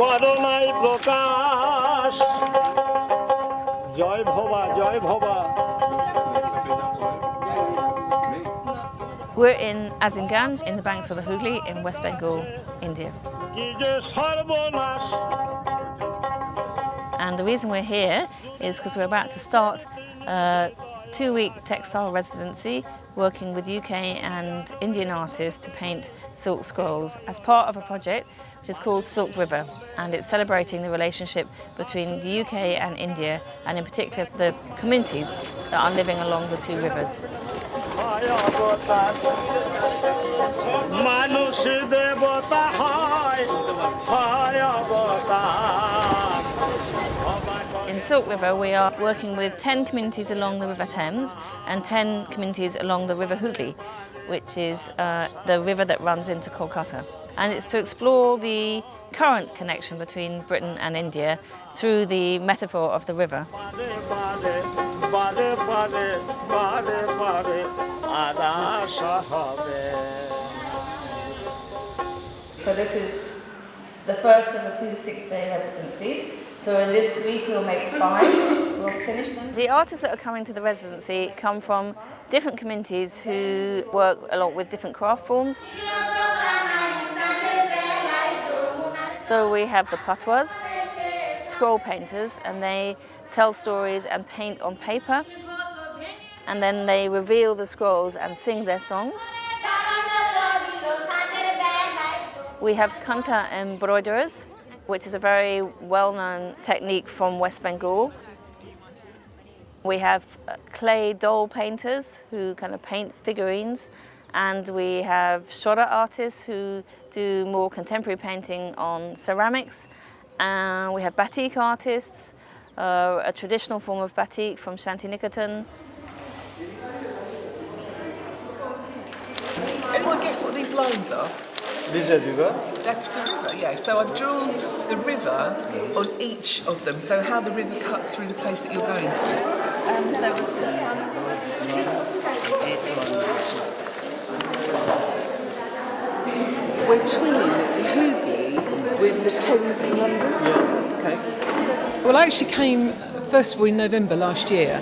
Coronary প্রকাশ জয় ভবা জয় ভবা We're in Azinganj in the banks of the Hooghly in West Bengal, India. কি যে সর্বনাশ And the reason we're here is because we're about to start a 2-week textile residency working with UK and Indian artists to paint silk scrolls as part of a project which is called Silk River, and it's celebrating the relationship between the UK and India, and in particular the communities that are living along the two rivers. মানুষ দেবতা হয় হয় অবতার In Silk River we are working with 10 communities along the River Thames and 10 communities along the River Hooghly, which is the river that runs into Kolkata. And it's to explore the current connection between Britain and India through the metaphor of the river. বারে বারে বারে বারে আর আশা হবে So this is the first of the 2 6-day residencies. So in this week we'll make 5, we'll finish them. The artists that are coming to the residency come from different communities who work along with different craft forms. So we have the patwas, scroll painters, and they tell stories and paint on paper, and then they reveal the scrolls and sing their songs. We have kanka embroiderers, which is a very well-known technique from West Bengal. We have clay doll painters who kind of paint figurines, and we have shora artists who do more contemporary painting on ceramics. We have batik artists, a traditional form of batik from Shantiniketan. Anyone guess what these lines are? This is a river. That's the river, yeah. So I've drawn the river on each of them, so how the river cuts through the place that you're going to. There was this one as well. We're twinning the Hooghly with the Thames in London. Yeah. Okay. Well, I actually came, first of all, in November last year,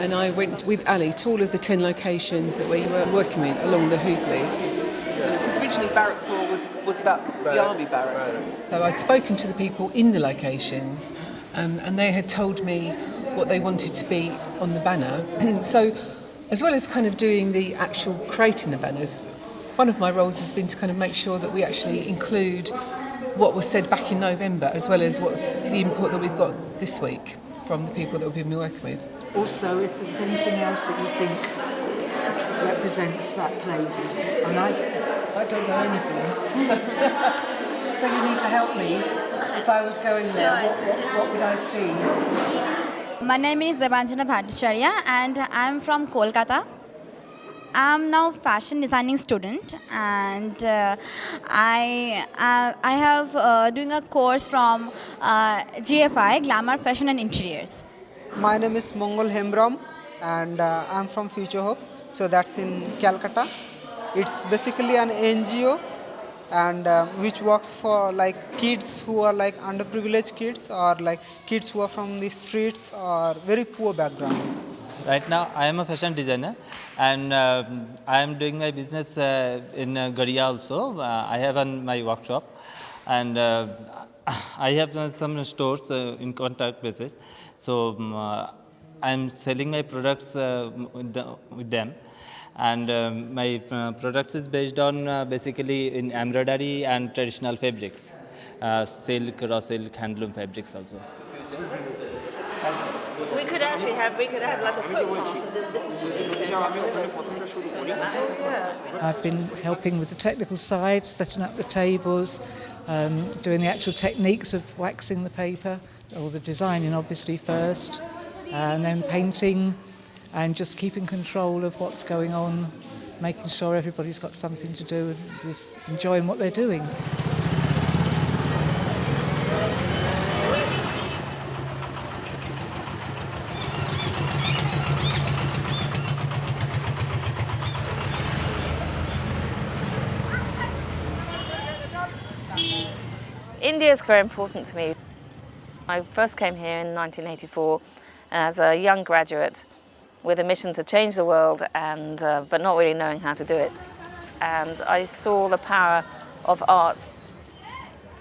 and I went with Ali to all of the 10 locations that we were working with along the Hooghly. Because originally Barrackpore was about the army barracks. So I'd spoken to the people in the locations, and they had told me what they wanted to be on the banner. So as well as kind of doing the actual creating the banners, one of my roles has been to kind of make sure that we actually include what was said back in November, as well as what's the input that we've got this week from the people that we've been working with. Also, if there's anything else that you think represents that place, and I don't know anything, so you need to help me. If I was going there, what would I see? My name is Debanjana Bhattacharya and I'm from Kolkata. I'm now fashion designing student, and I have doing a course from GFI, Glamour Fashion and Interiors. My name is Mongol Hembram, and I'm from Future Hope, so that's in Calcutta. It's basically an NGO, and which works for like kids who are like underprivileged kids, or like kids who are from the streets or very poor backgrounds. Right now, I am a fashion designer, and I am doing my business in Garia also. I have my workshop, and I have some stores in contract basis. So I am selling my products with them, and my products is based on basically in embroidery and traditional fabrics, silk, raw silk, handloom fabrics also. We could have like a footpath of the different streets. I've been helping with the technical side, setting up the tables, doing the actual techniques of waxing the paper, or the designing obviously first, and then painting, and just keeping control of what's going on, making sure everybody's got something to do and just enjoying what they're doing. India is very important to me. I first came here in 1984 as a young graduate with a mission to change the world, but not really knowing how to do it. And I saw the power of art,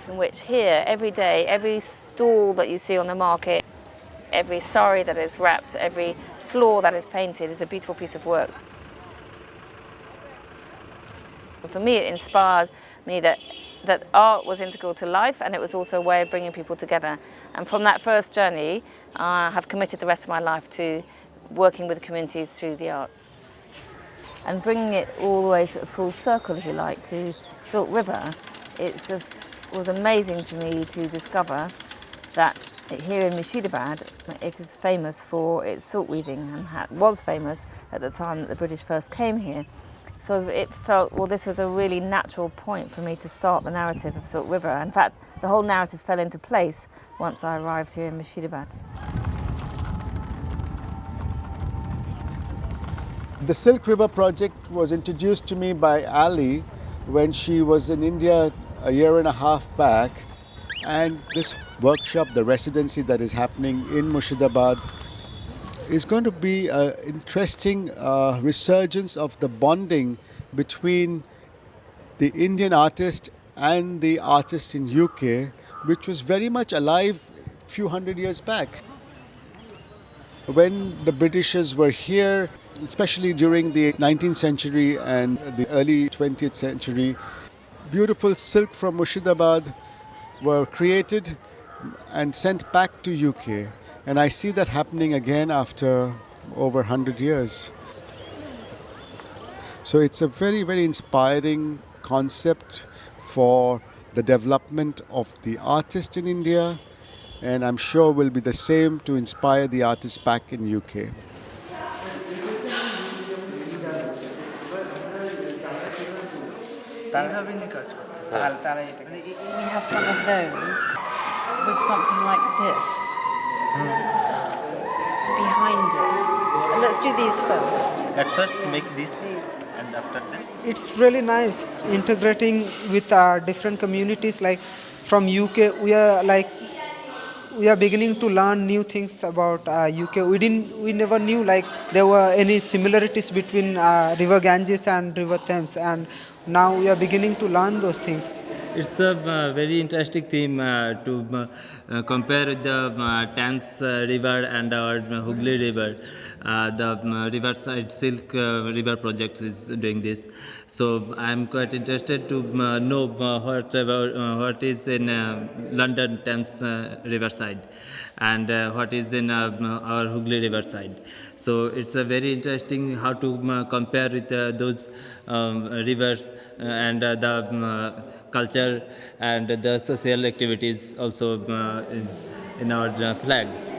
in which here, every day, every stall that you see on the market, every sari that is wrapped, every floor that is painted is a beautiful piece of work. For me, it inspired me that art was integral to life, and it was also a way of bringing people together. And from that first journey, I have committed the rest of my life to working with communities through the arts. And bringing it all the way to a full circle, if you like, to Silk River, it just was amazing to me to discover that here in Mushidabad, it is famous for its silk weaving, and was famous at the time that the British first came here. So it felt, well, this was a really natural point for me to start the narrative of Silk River. In fact, the whole narrative fell into place once I arrived here in Mushidabad. The Silk River project was introduced to me by Ali when she was in India a year and a half back. And this workshop, the residency that is happening in Mushidabad, is going to be an interesting resurgence of the bonding between the Indian artist and the artist in UK, which was very much alive a few hundred years back. When the Britishers were here, especially during the 19th century and the early 20th century, beautiful silk from Mushidabad were created and sent back to UK. And I see that happening again after over 100 years. So it's a very, very inspiring concept for the development of the artist in India, and I'm sure will be the same to inspire the artists back in UK. We have some of those with something like this behind it. Let's do these first. At first make this, and after that. It's really nice integrating with different communities. Like from UK, we are beginning to learn new things about UK. We never knew like there were any similarities between River Ganges and River Thames, and now we are beginning to learn those things. It's a very interesting theme to compare the Thames River and our Hooghly River. The Riverside Silk River Project is doing this. So I'm quite interested to know what is in London Thames Riverside and what is in our Hooghly Riverside. So it's a very interesting how to compare with those rivers and the culture and the social activities also in our flags.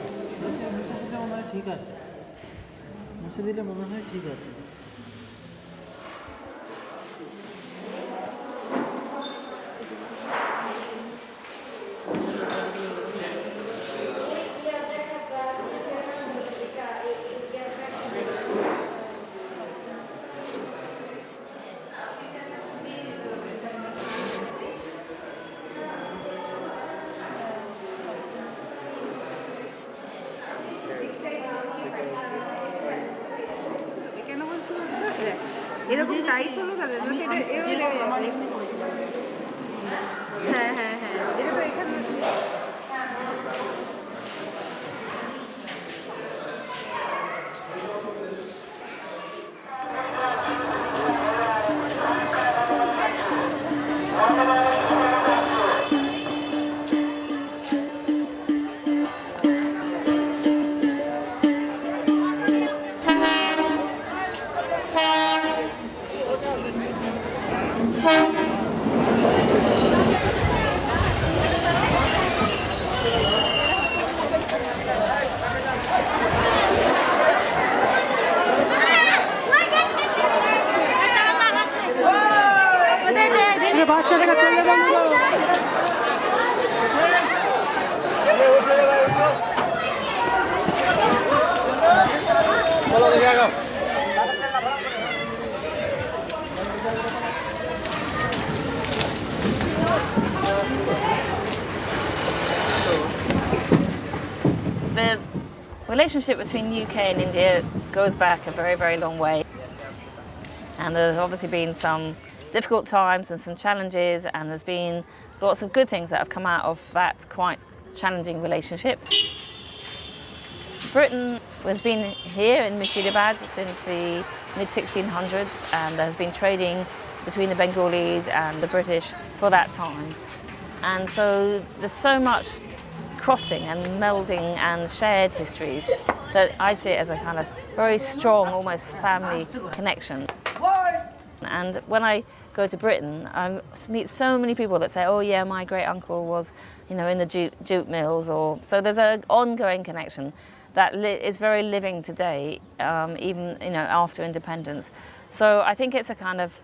এরকম tight হলো তাহলে না এটা হ্যাঁ হ্যাঁ হ্যাঁ এটা তো এখানে relationship between UK and India goes back a very, very long way. And there's obviously been some difficult times and some challenges, and there's been lots of good things that have come out of that quite challenging relationship. Britain has been here in Mushidabad since the mid-1600s, and there has been trading between the Bengalis and the British for that time. And so there's so much crossing and melding and shared history that I see it as a kind of very strong, almost family connection. And when I go to Britain, I meet so many people that say, oh yeah, my great uncle was, in the jute mills, or so there's an ongoing connection that is very living today, even after independence. So I think it's a kind of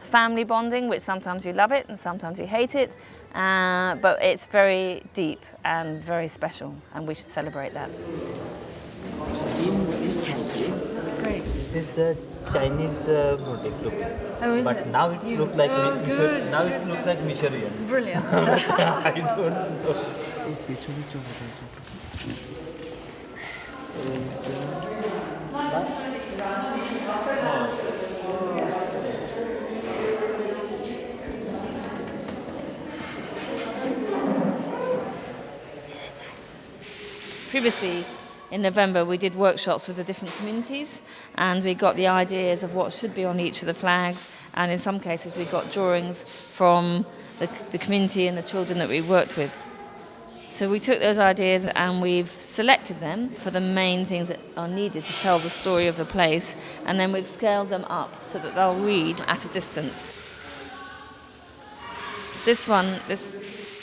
family bonding, which sometimes you love it and sometimes you hate it, but it's very deep and very special, and we should celebrate that. That's great. This is the Chinese motif look. Oh, is but it? now it's look like good. now it's look like Misharian. Brilliant. I don't know. Previously, in November, we did workshops with the different communities, and we got the ideas of what should be on each of the flags, and in some cases we got drawings from the community and the children that we worked with. So we took those ideas and we've selected them for the main things that are needed to tell the story of the place, and then we've scaled them up so that they'll read at a distance. This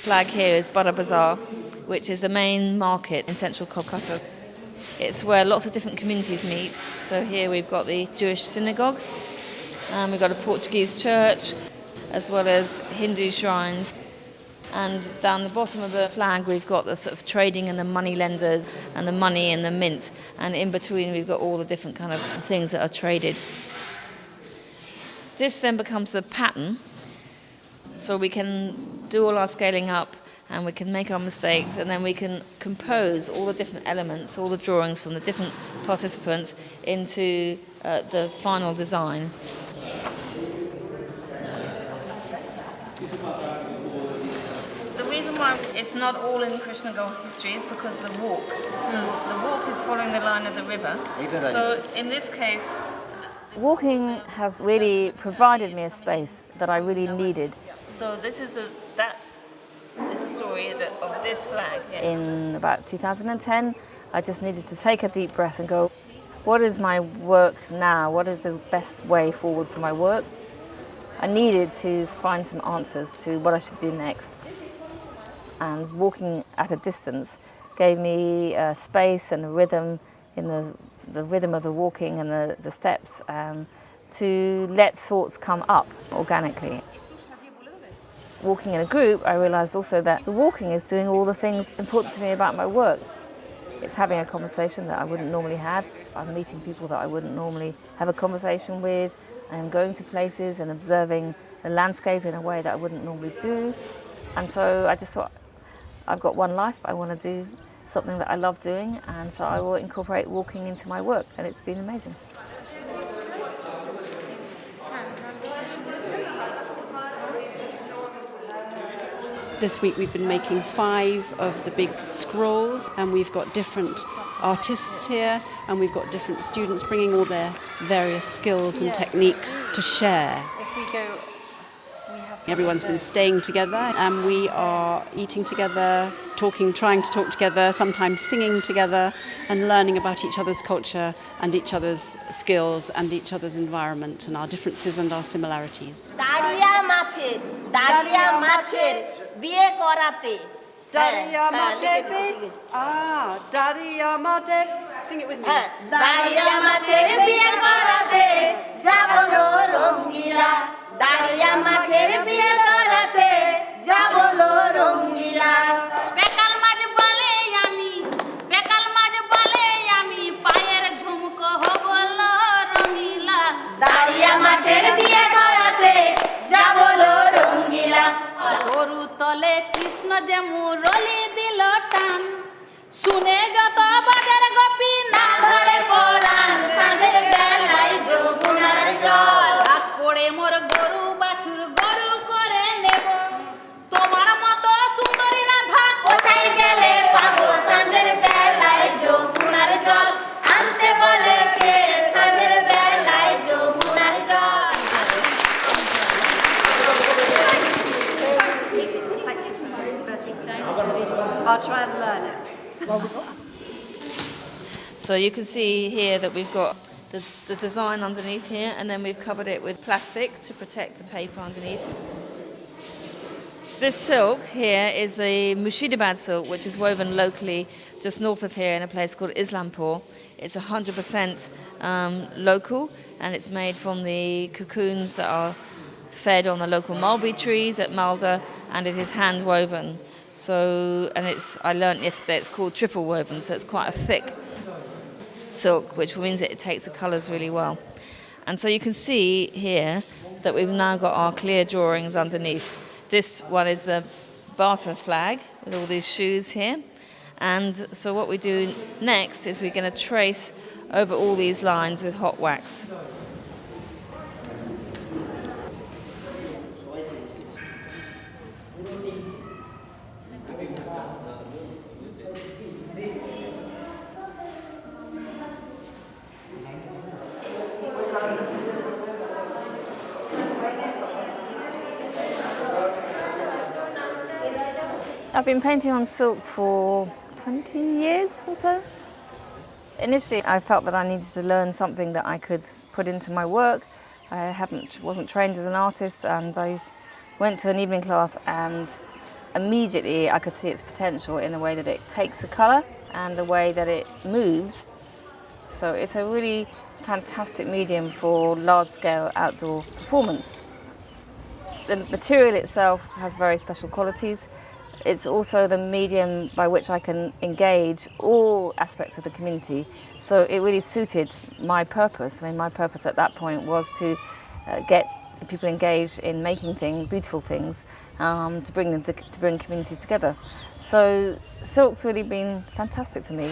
flag here is Bada Bazaar, which is the main market in central Kolkata. It's where lots of different communities meet. So here we've got the Jewish synagogue, and we've got a Portuguese church, as well as Hindu shrines. And down the bottom of the flag we've got the sort of trading and the money lenders and the money and the mint, and in between we've got all the different kind of things that are traded. This then becomes the pattern, so we can do all our scaling up and we can make our mistakes, and then we can compose all the different elements, all the drawings from the different participants into the final design. The reason why it's not all in Krishna history is because of the walk. So the walk is following the line of the river. So in this case, walking has really provided me a space that I really needed. So this is a story of this flag. In about 2010, I just needed to take a deep breath and go, what is my work now? What is the best way forward for my work? I needed to find some answers to what I should do next. And walking at a distance gave me space and a rhythm in the rhythm of the walking and the steps, to let thoughts come up organically. Walking in a group, I realised also that the walking is doing all the things important to me about my work. It's having a conversation that I wouldn't normally have. I'm meeting people that I wouldn't normally have a conversation with. I'm going to places and observing the landscape in a way that I wouldn't normally do. And so I just thought, I've got one life, I want to do something that I love doing, and so I will incorporate walking into my work, and it's been amazing. This week we've been making 5 of the big scrolls, and we've got different artists here, and we've got different students bringing all their various skills and techniques to share. If we go, Everyone's been staying together, and we are eating together, trying to talk together, sometimes singing together, and learning about each other's culture and each other's skills and each other's environment and our differences and our similarities. Daria macher biye korate. Daria macher, sing it with me. Daria macher biye korate, jabolo rongila. Daria macher biye korate, jabolo rongila. Bekal maj bale ami payer jhumko hobolo rongila. Daria macher biye korate, jabolo rongila. Toru tole Krishna je murali dilo tan, shune joto bajar না ধরে পরাণ সাঁঝের বেলায় যমুনার জল হাত পড়ে মোর গরু বাছুর গরু করে নেব তোমার মতো সুন্দরী রাধা কোথায় গেলে পাবো সাঁঝের বেলায় যমুনার জল আনতে বলে কে সাঁঝের বেলায় যমুনার জল I'll try and learn it. So you can see here that we've got the design underneath here, and then we've covered it with plastic to protect the paper underneath. This silk here is the Mushidabad silk, which is woven locally just north of here in a place called Islampur. It's 100% local, and it's made from the cocoons that are fed on the local mulberry trees at Malda, and it is hand woven. So, and I learnt yesterday it's called triple woven, so it's quite a thick silk, which means it takes the colours really well. And so you can see here that we've now got our clear drawings underneath. This one is the barter flag with all these shoes here. And so what we do next is we're going to trace over all these lines with hot wax. I've been painting on silk for 20 years or so. Initially, I felt that I needed to learn something that I could put into my work. I wasn't trained as an artist, and I went to an evening class, and immediately I could see its potential in the way that it takes the colour and the way that it moves. So it's a really fantastic medium for large-scale outdoor performance. The material itself has very special qualities. It's also the medium by which I can engage all aspects of the community. So it really suited my purpose. I mean, my purpose at that point was to get people engaged in making things, beautiful things, to bring communities together. So silk's really been fantastic for me.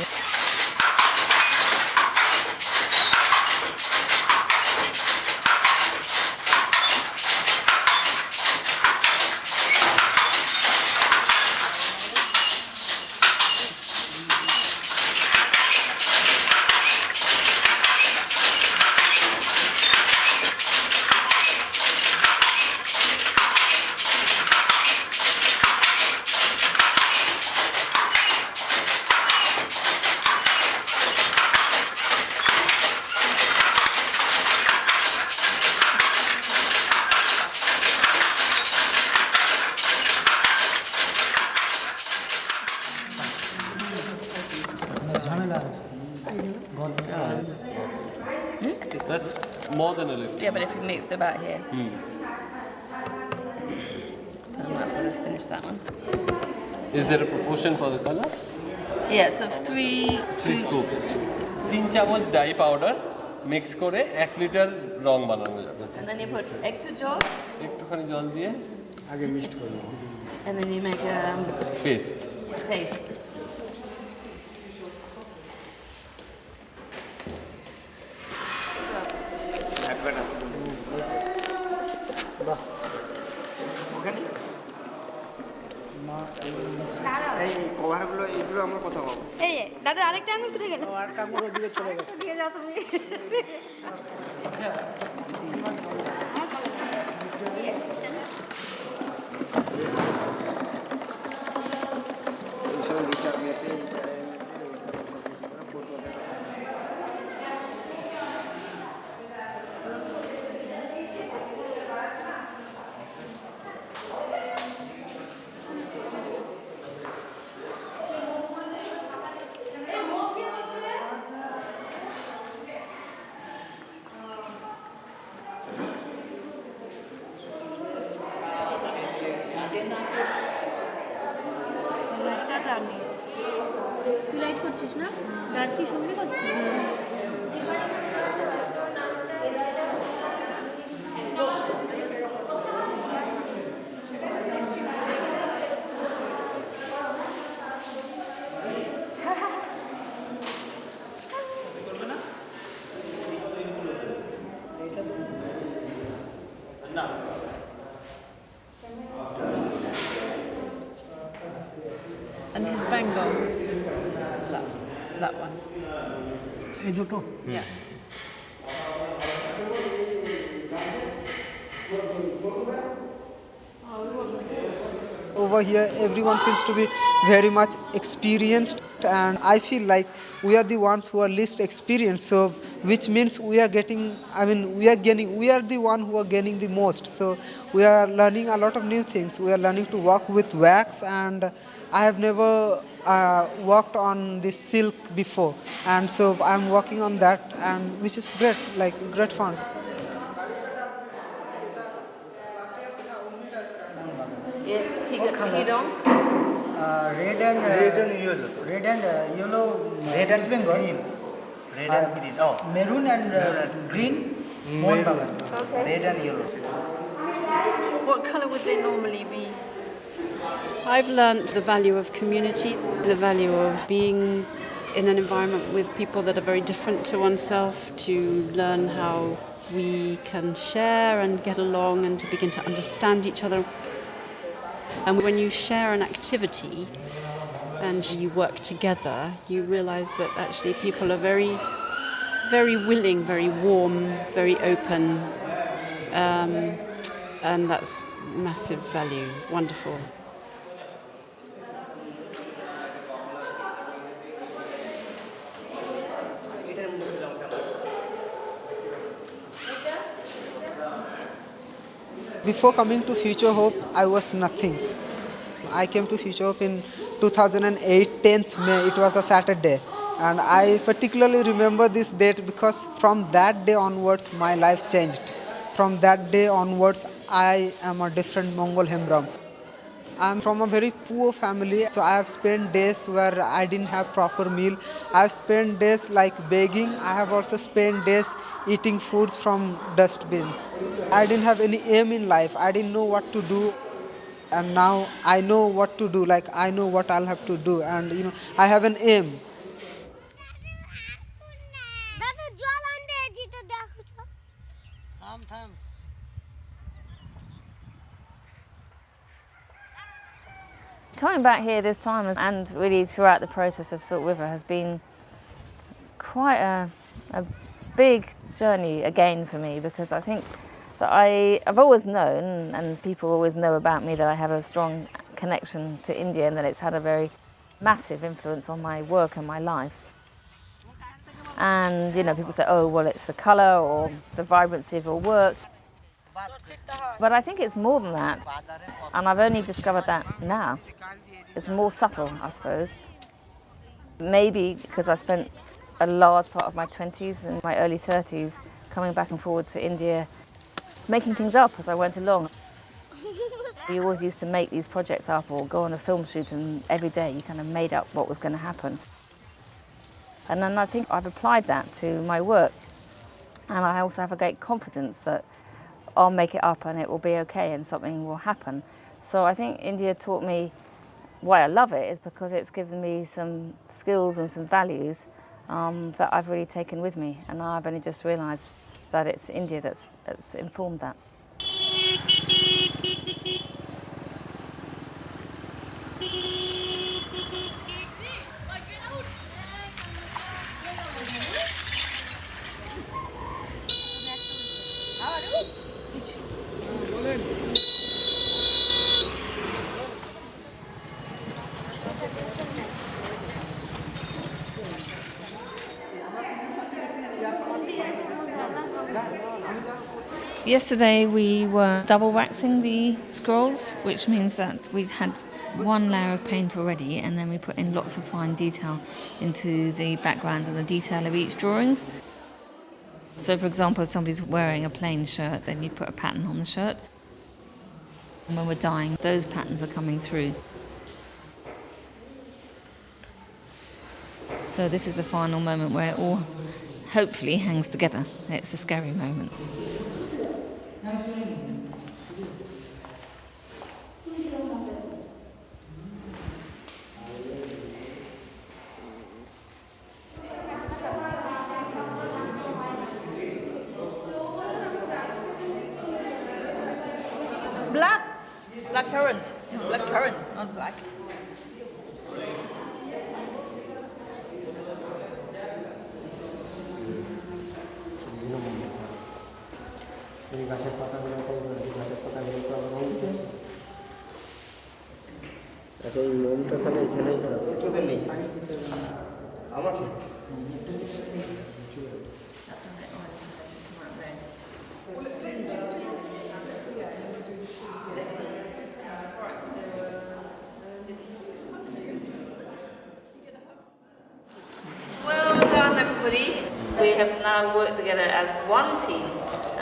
That's more than a little. Yeah, but if you mixed about here. So I might as well just finish that one. Is there a proportion for the color? Yeah, so 3 scoops. 3 চামচ die powder mix করে 1 litre রং বানানো যাবে। And then you put egg to jar. একটুখানি জল দিয়ে আগে mixed করে নিন। And then you make a paste. paste. এই কভারগুলো এগুলো আমরা কথা বলবো। এই দাদা আরেকটা আঙুল কোথায় গেল? আরেকটা আঙুল ওদিকে চলে গেছে। দিয়ে যাও তুমি। তুই লাইট করছিস না? রাত কি সঙ্গে করছিস? And his Bengal. That one. Yeah. Over here, everyone seems to be very much experienced, and I feel like we are the ones who are least experienced. So, which means we are getting. I mean, we are gaining. We are the one who are gaining the most. So, we are learning a lot of new things. We are learning to work with wax, and I have never worked on this silk before, and so I'm working on that, and which is great, like great fun. Red and yellow. Red and yellow. Red West Bengal. Green. Red and green. Oh. Maroon and green. Mohun Bagan. Okay. Red and yellow. What colour would they normally be? I've learnt the value of community, the value of being in an environment with people that are very different to oneself, to learn how we can share and get along and to begin to understand each other. And when you share an activity and you work together, you realise that actually people are very, very willing, very warm, very open, and that's massive value, wonderful. Before coming to Future Hope, I was nothing. I came to Future Hope in 2008, 10th May. It was a Saturday. And I particularly remember this date because from that day onwards, my life changed. From that day onwards, I am a different Mongol Hembram. I'm from a very poor family, so I have spent days where I didn't have proper meal. I have spent days like begging. I have also spent days eating foods from dustbins. I didn't have any aim in life. I didn't know what to do. And now I know what to do, like I know what I'll have to do, and I have an aim. Coming back here this time and really throughout the process of Silk River has been quite a big journey again for me, because I think that I've always known, and people always know about me, that I have a strong connection to India and that it's had a very massive influence on my work and my life. And people say, oh, well, it's the colour or the vibrancy of your work. But I think it's more than that, and I've only discovered that now. It's more subtle, I suppose. Maybe because I spent a large part of my 20s and my early 30s coming back and forward to India, making things up as I went along. You always used to make these projects up or go on a film shoot, and every day you kind of made up what was going to happen. And then I think I've applied that to my work. And I also have a great confidence that I'll make it up and it will be okay and something will happen. So I think India taught me why I love it is because it's given me some skills and some values that I've really taken with me. And now I've only just realised that it's India that's informed that. Yesterday we were double waxing the scrolls, which means that we'd had one layer of paint already, and then we put in lots of fine detail into the background and the detail of each drawings. So for example, if somebody's wearing a plain shirt, then you put a pattern on the shirt. And when we're dyeing, those patterns are coming through. So this is the final moment where it all hopefully hangs together. It's a scary moment. Black currant. It's black currant, not black. এই গাছের পাতাগুলোকে গাছের পাতাগুলোকে আবার রং দিতে আচ্ছা এই মোমটা তাহলে এখানেই তোদের নেই আমাকে Well done, everybody. We have now worked together as one team,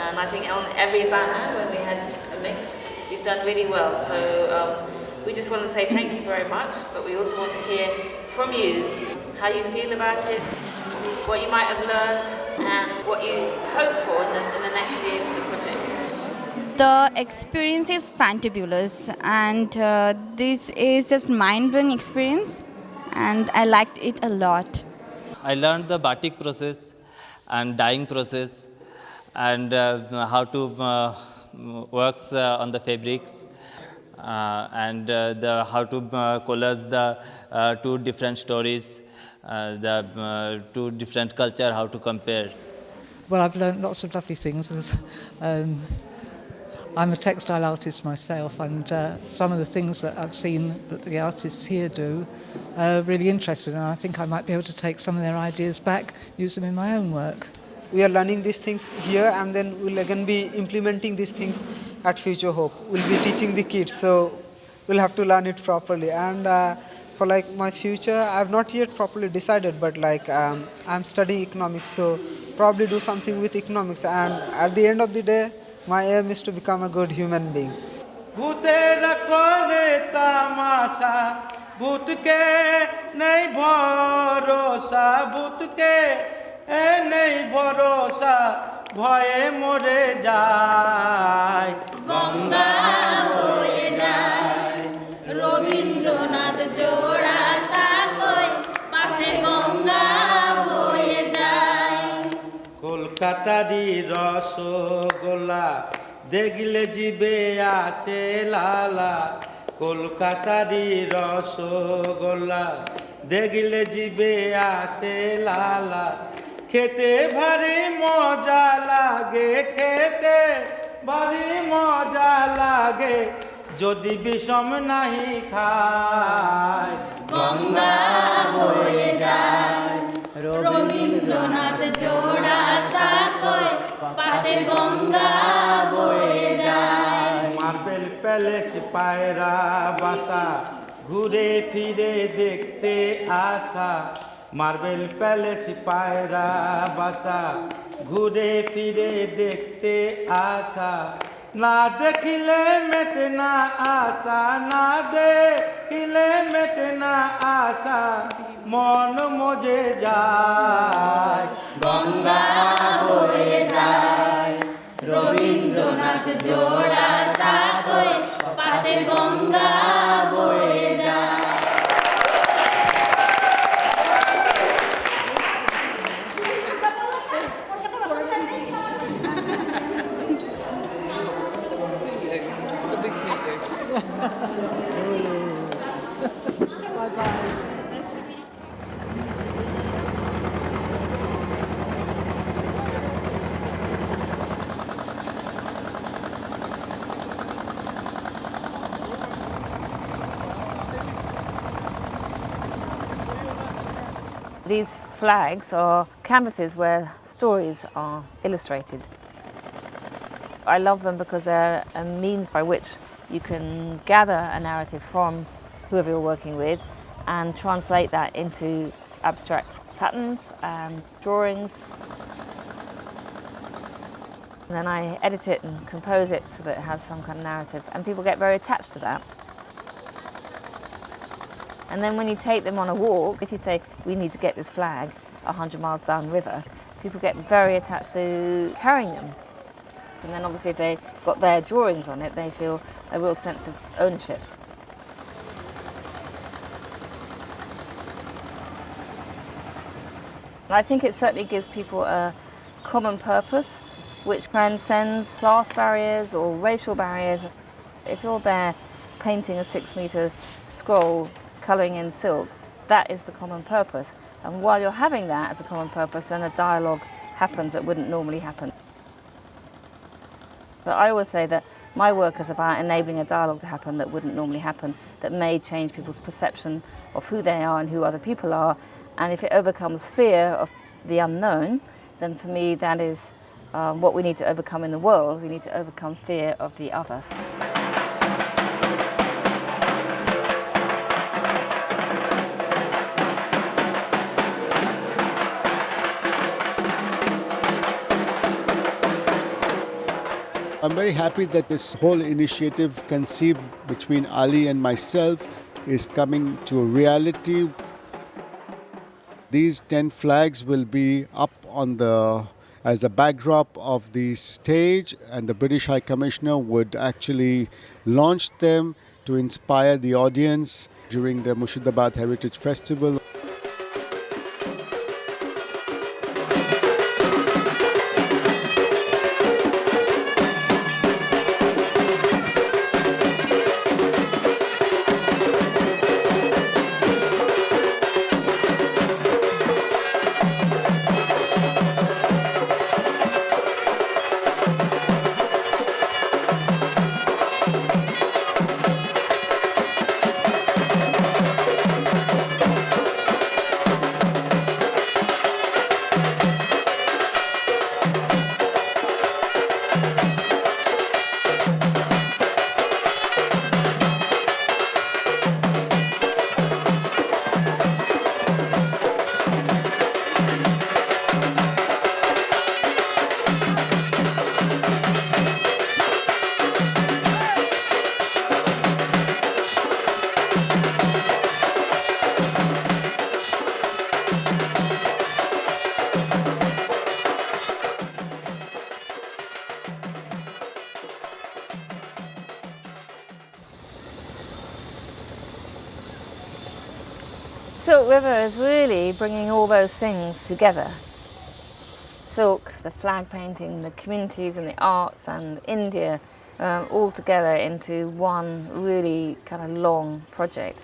and I think on every banner, when we had a mix, you've done really well. So we just want to say thank you very much, but we also want to hear from you how you feel about it, what you might have learned, and what you hope for in the next year for the project. The experience is fantabulous, and this is just mind-blowing experience, and I liked it a lot. I learned the batik process and dyeing process and how to works on the fabrics and how to collage the two different stories, the two different culture, how to compare. Well, I've learned lots of lovely things because I'm a textile artist myself, and some of the things that I've seen that the artists here do are really interesting, and I think I might be able to take some of their ideas back, use them in my own work. We are learning these things here, and then we'll again be implementing these things at Future Hope. We'll be teaching the kids, so we'll have to learn it properly. And for like my future, I've not yet properly decided, but like I'm studying economics, so probably do something with economics. And at the end of the day, my aim is to become a good human being. ভূতেরা করে তামাশা ভূতকে নেই ভরসা ভূতকে নেই ভরসা ভয়ে মরে যায় গঙ্গা বয়ে যায় রবীন্দ্রনাথ জোড়া সাকই পাশে গঙ্গা বয়ে যায় কলকাতারই রসগোল্লা দেখলে জিবে আসে লালা কলকাতারই রসগোল্লা দেখলে জিবে আসে লালা খেতে ভারী মজা লাগে খেতে ভারী মজা লাগে যদি বিষম নাহি খায় গঙ্গা বয়ে যায় রবীন্দ্রনাথ জোড়া সাকই পাশে গঙ্গা বয়ে যায় মার্বেল প্যালেস পায়রা বাসা ঘুরে ফিরে দেখতে আসা মার্বেল প্যালেস পায়রা বাসা ঘুরে ফিরে দেখতে আসা না দেখিলে মেটে না আশা না দেখিলে মেটে না আশা মন মজে যায় গঙ্গা বয়ে যায় রবীন্দ্রনাথ জোড়া সাকই পাশে গঙ্গা বয়ে যায় These flags are canvases where stories are illustrated. I love them because they're a means by which you can gather a narrative from whoever you're working with and translate that into abstract patterns and drawings. And then I edit it and compose it so that it has some kind of narrative, and people get very attached to that. And then when you take them on a walk, if you say, we need to get this flag 100 miles downriver, people get very attached to carrying them. And then obviously if they got their drawings on it, they feel a real sense of ownership. And I think it certainly gives people a common purpose which transcends class barriers or racial barriers. If you're there painting a 6-metre scroll colouring in silk, that is the common purpose. And while you're having that as a common purpose, then a dialogue happens that wouldn't normally happen. But I always say that my work is about enabling a dialogue to happen that wouldn't normally happen, that may change people's perception of who they are and who other people are. And if it overcomes fear of the unknown, then for me that is what we need to overcome in the world. We need to overcome fear of the other. I'm very happy that this whole initiative conceived between Ali and myself is coming to a reality. These 10 flags will be up on as a backdrop of the stage, and the British High Commissioner would actually launch them to inspire the audience during the Mushidabad Heritage Festival. Silk River is really bringing all those things together. Silk, the flag painting, the communities and the arts and India, all together into one really kind of long project.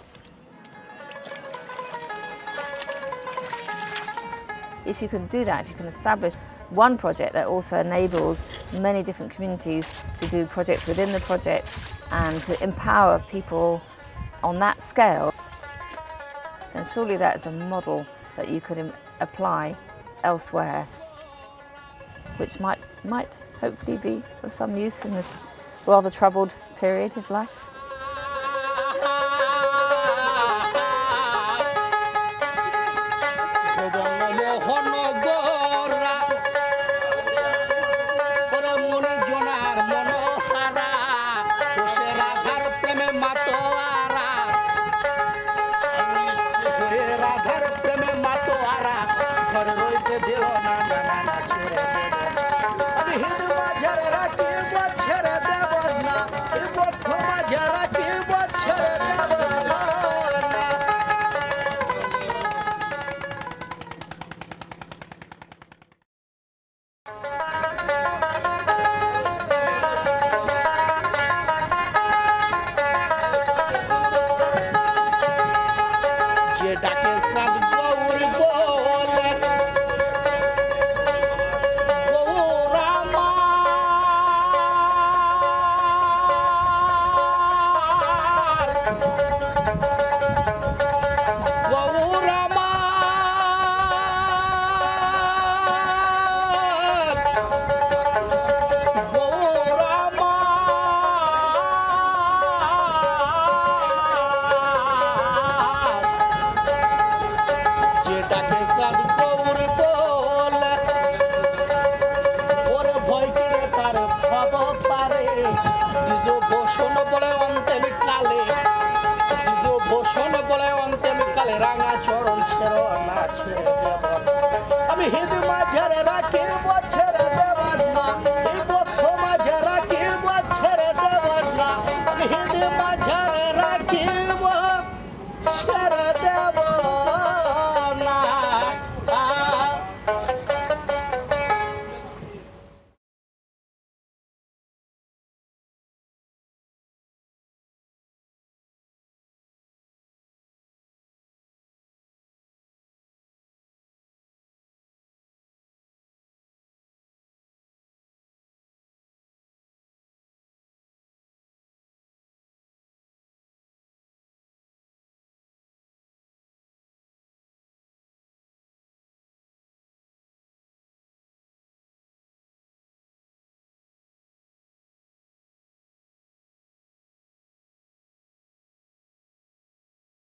If you can do that, if you can establish one project that also enables many different communities to do projects within the project and to empower people on that scale, then surely that is a model that you could apply elsewhere, which might hopefully be of some use in this rather troubled period of life. Shut